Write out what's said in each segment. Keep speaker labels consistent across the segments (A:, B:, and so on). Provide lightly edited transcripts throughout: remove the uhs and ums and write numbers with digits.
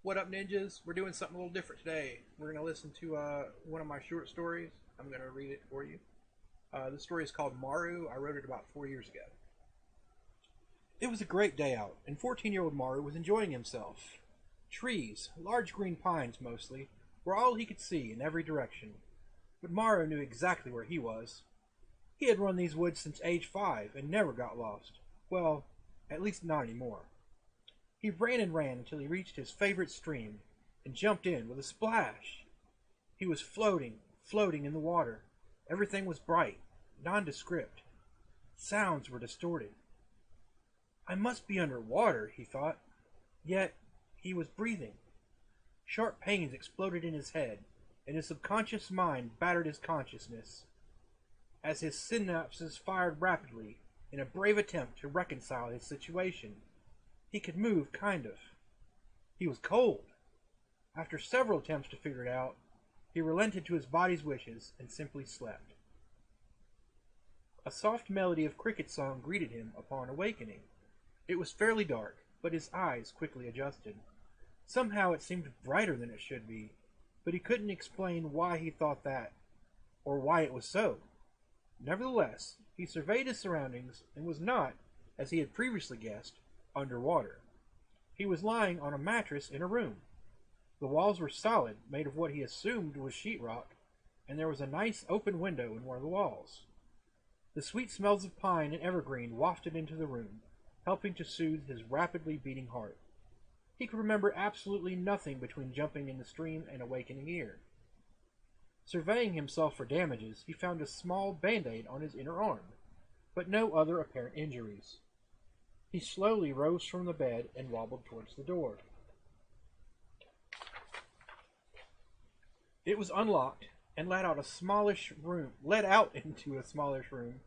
A: What up, ninjas? We're doing something a little different today. We're going to listen to one of my short stories. I'm going to read it for you. The story is called Maru. I wrote it about 4 years ago. It was a great day out, and 14-year-old Maru was enjoying himself. Trees, large green pines mostly, were all he could see in every direction. But Maru knew exactly where he was. He had run these woods since age 5 and never got lost. Well, at least not anymore. He ran and ran until he reached his favorite stream and jumped in with a splash. He was floating in the water. Everything was bright, nondescript. Sounds were distorted. I must be under water, he thought. Yet he was breathing. Sharp pains exploded in his head, and his subconscious mind battered his consciousness as his synapses fired rapidly in a brave attempt to reconcile his situation. He could move, kind of. He was cold. After several attempts to figure it out, he relented to his body's wishes and simply slept. A soft melody of cricket song greeted him upon awakening. It was fairly dark, but his eyes quickly adjusted. Somehow it seemed brighter than it should be, but he couldn't explain why he thought that, or why it was so. Nevertheless, he surveyed his surroundings and was not, as he had previously guessed, underwater. He was lying on a mattress in a room. The walls were solid, made of what he assumed was sheetrock, and there was a nice open window in one of the walls. The sweet smells of pine and evergreen wafted into the room, helping to soothe his rapidly beating heart. He could remember absolutely nothing between jumping in the stream and awakening here. Surveying himself for damages, he found a small band-aid on his inner arm, but no other apparent injuries. He slowly rose from the bed and wobbled towards the door. It was unlocked and led out into a smallish room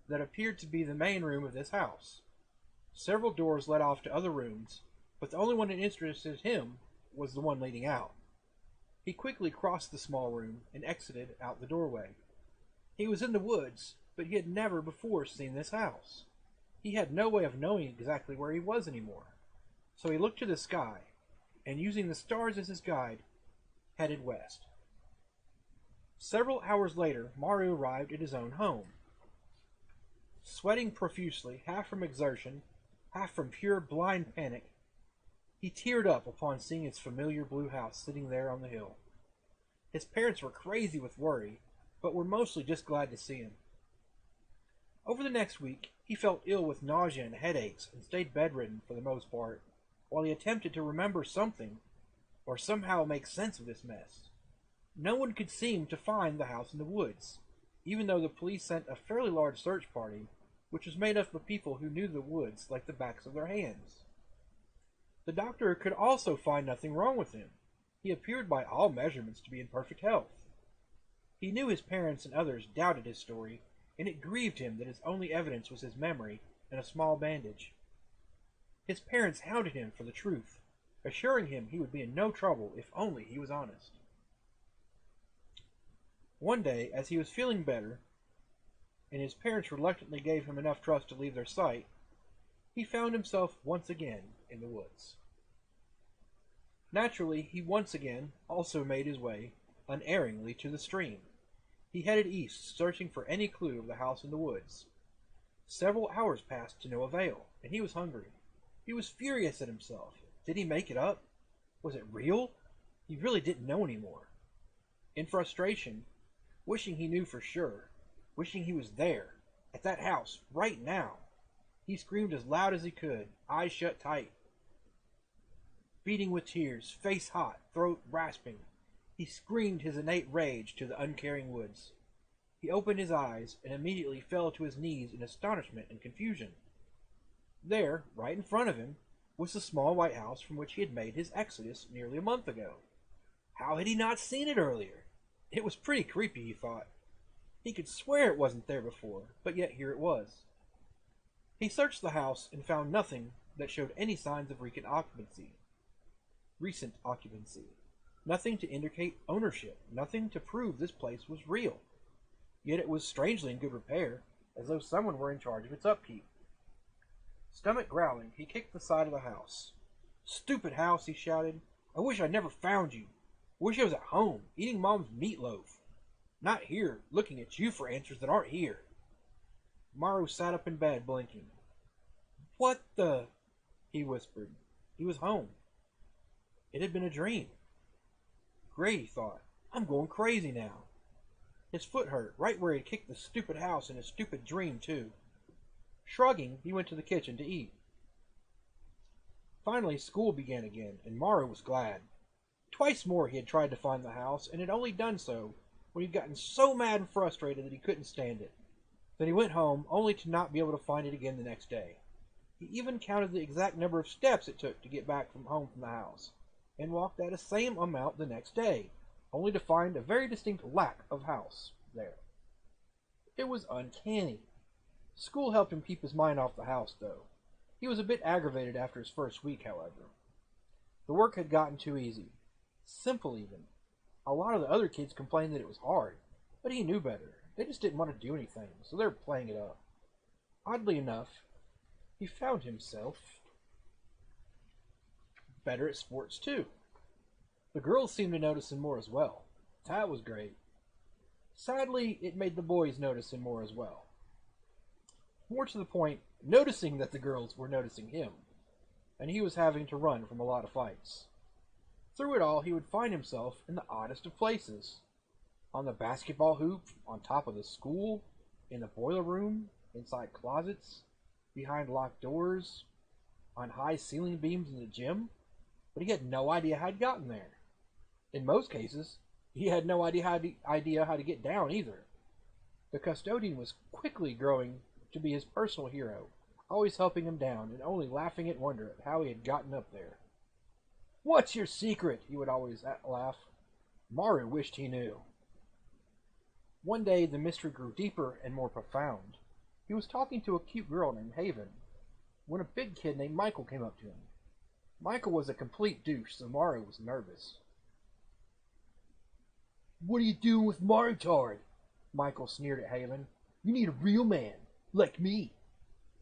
A: that appeared to be the main room of this house. Several doors led off to other rooms, but the only one that interested him was the one leading out. He quickly crossed the small room and exited out the doorway. He was in the woods, but he had never before seen this house. He had no way of knowing exactly where he was anymore. So he looked to the sky, and using the stars as his guide, headed west. Several hours later, Maru arrived at his own home. Sweating profusely, half from exertion, half from pure blind panic, he teared up upon seeing his familiar blue house sitting there on the hill. His parents were crazy with worry, but were mostly just glad to see him. Over the next week, he felt ill with nausea and headaches and stayed bedridden for the most part, while he attempted to remember something, or somehow make sense of this mess. No one could seem to find the house in the woods, even though the police sent a fairly large search party, which was made up of people who knew the woods like the backs of their hands. The doctor could also find nothing wrong with him. He appeared by all measurements to be in perfect health. He knew his parents and others doubted his story, and it grieved him that his only evidence was his memory and a small bandage. His parents hounded him for the truth, assuring him he would be in no trouble if only he was honest. One day, as he was feeling better, and his parents reluctantly gave him enough trust to leave their sight, he found himself once again in the woods. Naturally, he once again also made his way unerringly to the stream. He headed east, searching for any clue of the house in the woods. Several hours passed to no avail, and he was hungry. He was furious at himself. Did he make it up? Was it real? He really didn't know anymore. In frustration, wishing he knew for sure, wishing he was there, at that house, right now, he screamed as loud as he could, eyes shut tight. Beating with tears, face hot, throat rasping, he screamed his innate rage to the uncaring woods. He opened his eyes and immediately fell to his knees in astonishment and confusion. There, right in front of him, was the small white house from which he had made his exodus nearly a month ago. How had he not seen it earlier? It was pretty creepy, he thought. He could swear it wasn't there before, but yet here it was. He searched the house and found nothing that showed any signs of recent occupancy. Nothing to indicate ownership, nothing to prove this place was real. Yet it was strangely in good repair, as though someone were in charge of its upkeep. Stomach growling, he kicked the side of the house. "Stupid house," he shouted. I wish I'd never found you. I wish I was at home, eating Mom's meatloaf. Not here, looking at you for answers that aren't here. Maru sat up in bed, blinking. What the? He whispered. He was home. It had been a dream. Great, he thought. I'm going crazy now. His foot hurt, right where he'd kicked the stupid house in his stupid dream, too. Shrugging, he went to the kitchen to eat. Finally, school began again, and Maru was glad. Twice more he had tried to find the house, and had only done so when he'd gotten so mad and frustrated that he couldn't stand it. Then he went home, only to not be able to find it again the next day. He even counted the exact number of steps it took to get back from home from the house, and walked that same amount the next day, only to find a very distinct lack of house there. It was uncanny. School helped him keep his mind off the house, though. He was a bit aggravated after his first week, however. The work had gotten too easy. Simple, even. A lot of the other kids complained that it was hard, but he knew better. They just didn't want to do anything, so they were playing it up. Oddly enough, he found himself better at sports, too. The girls seemed to notice him more as well. That was great. Sadly, it made the boys notice him more as well. More to the point, noticing that the girls were noticing him, and he was having to run from a lot of fights. Through it all, he would find himself in the oddest of places. On the basketball hoop, on top of the school, in the boiler room, inside closets, behind locked doors, on high ceiling beams in the gym, but he had no idea how he'd gotten there. In most cases, he had no idea how to get down either. The custodian was quickly growing to be his personal hero, always helping him down and only laughing at wonder at how he had gotten up there. What's your secret? He would always laugh. Maru wished he knew. One day the mystery grew deeper and more profound. He was talking to a cute girl named Haven when a big kid named Michael came up to him. Michael was a complete douche, so Maru was nervous. What are you doing with Marutard? Michael sneered at Haven. You need a real man, like me,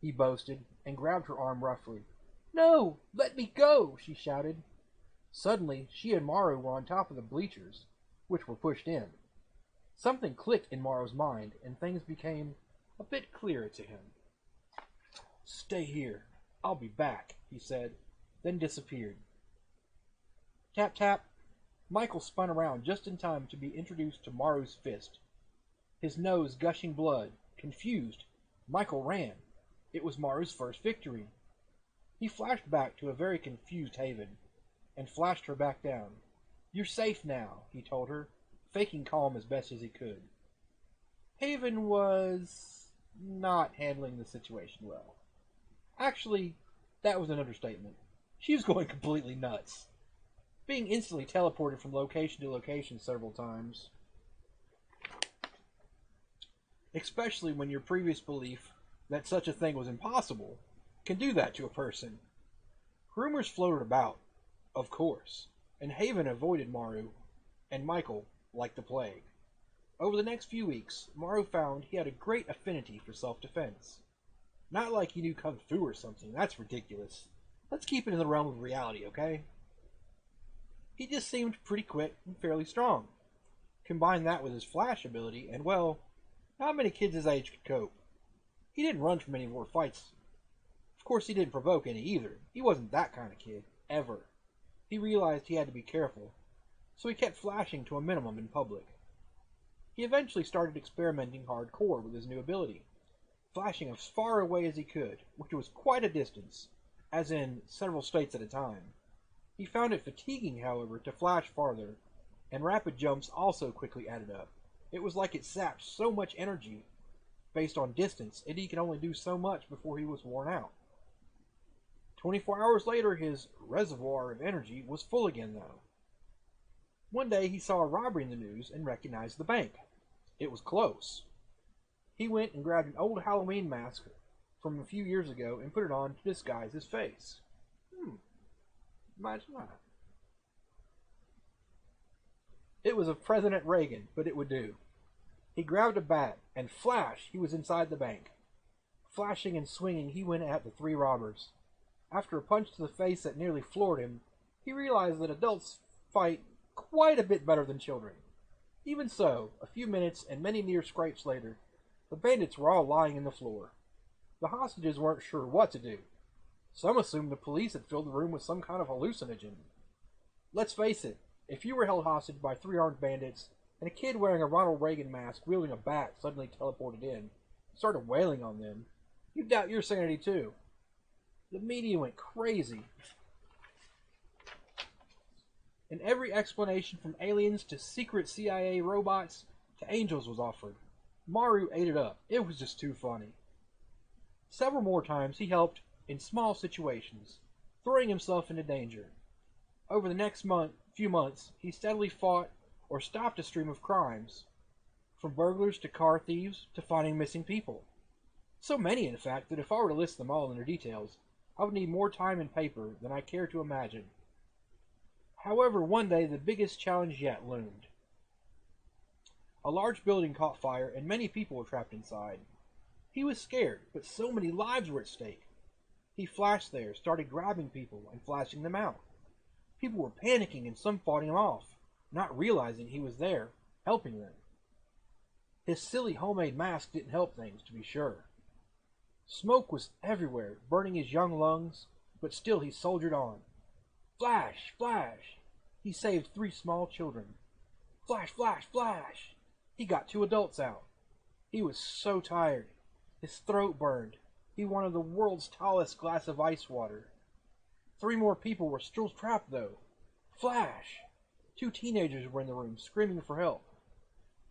A: he boasted, and grabbed her arm roughly. No, let me go, she shouted. Suddenly, she and Maru were on top of the bleachers, which were pushed in. Something clicked in Maru's mind, and things became a bit clearer to him. Stay here. I'll be back, he said, then disappeared. Tap, tap. Michael spun around just in time to be introduced to Maru's fist. His nose gushing blood. Confused, Michael ran. It was Maru's first victory. He flashed back to a very confused Haven, and flashed her back down. You're safe now, he told her, faking calm as best as he could. Haven was not handling the situation well. Actually, that was an understatement. She was going completely nuts. Being instantly teleported from location to location several times. Especially when your previous belief that such a thing was impossible can do that to a person. Rumors floated about, of course, and Haven avoided Maru and Michael like the plague. Over the next few weeks, Maru found he had a great affinity for self-defense. Not like he knew Kung Fu or something, that's ridiculous. Let's keep it in the realm of reality, okay? He just seemed pretty quick and fairly strong. Combine that with his flash ability, and well, not many kids his age could cope. He didn't run from any more fights. Of course, he didn't provoke any either. He wasn't that kind of kid, ever. He realized he had to be careful, so he kept flashing to a minimum in public. He eventually started experimenting hardcore with his new ability, flashing as far away as he could, which was quite a distance, as in several states at a time. He found it fatiguing, however, to flash farther, and rapid jumps also quickly added up. It was like it sapped so much energy based on distance, and he could only do so much before he was worn out. 24 hours later, his reservoir of energy was full again, though. One day, he saw a robbery in the news and recognized the bank. It was close. He went and grabbed an old Halloween mask from a few years ago and put it on to disguise his face. Imagine that. It was of President Reagan, but it would do. He grabbed a bat, and flash, he was inside the bank. Flashing and swinging, he went at the three robbers. After a punch to the face that nearly floored him, He realized that adults fight quite a bit better than children. Even so, a few minutes and many near scrapes later, the bandits were all lying in the floor. The hostages weren't sure what to do. Some assumed the police had filled the room with some kind of hallucinogen. Let's face it, if you were held hostage by three armed bandits, and a kid wearing a Ronald Reagan mask wielding a bat suddenly teleported in and started wailing on them, you'd doubt your sanity too. The media went crazy. And every explanation from aliens to secret CIA robots to angels was offered. Maru ate it up. It was just too funny. Several more times he helped in small situations, throwing himself into danger. Over the next few months, he steadily fought or stopped a stream of crimes, from burglars to car thieves to finding missing people. So many, in fact, that if I were to list them all in their details, I would need more time and paper than I care to imagine. However, one day the biggest challenge yet loomed. A large building caught fire and many people were trapped inside. He was scared, but so many lives were at stake. He flashed there, started grabbing people and flashing them out. People were panicking and some fought him off, not realizing he was there, helping them. His silly homemade mask didn't help things, to be sure. Smoke was everywhere, burning his young lungs, but still he soldiered on. Flash, flash! He saved 3 small children. Flash, flash, flash! He got 2 adults out. He was so tired. His throat burned. He wanted the world's tallest glass of ice water. 3 more people were still trapped, though. Flash! 2 teenagers were in the room, screaming for help.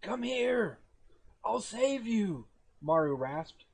A: Come here! I'll save you! Maru rasped.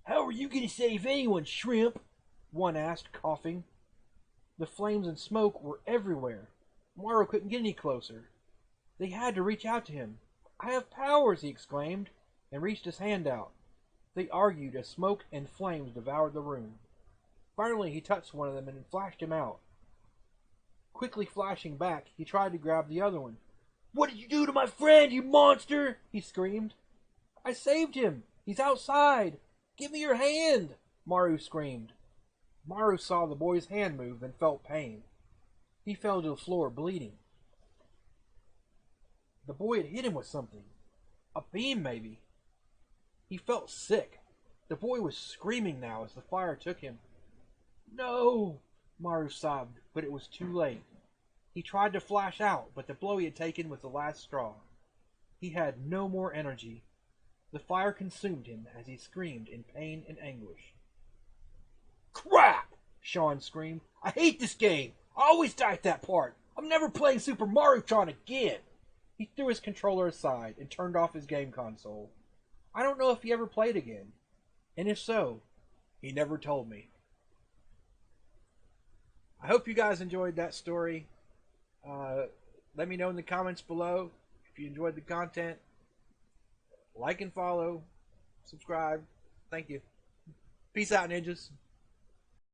A: How are you going to save anyone, shrimp? One asked, coughing. The flames and smoke were everywhere. Maru couldn't get any closer. They had to reach out to him. I have powers, he exclaimed, and reached his hand out. They argued as smoke and flames devoured the room. Finally, he touched one of them and flashed him out. Quickly flashing back, he tried to grab the other one. What did you do to my friend, you monster? He screamed. I saved him. He's outside. Give me your hand, Maru screamed. Maru saw the boy's hand move and felt pain. He fell to the floor, bleeding. The boy had hit him with something. A beam, maybe. He felt sick. The boy was screaming now as the fire took him. No, Maru sobbed, but it was too late. He tried to flash out, but the blow he had taken was the last straw. He had no more energy. The fire consumed him as he screamed in pain and anguish. Crap! Sean screamed. I hate this game. I always die at that part. I'm never playing Super Mario Tron again. He threw his controller aside and turned off his game console. I don't know if he ever played again. And if so, he never told me. I hope you guys enjoyed that story. Let me know in the comments below if you enjoyed the content. Like and follow. Subscribe. Thank you. Peace out, ninjas.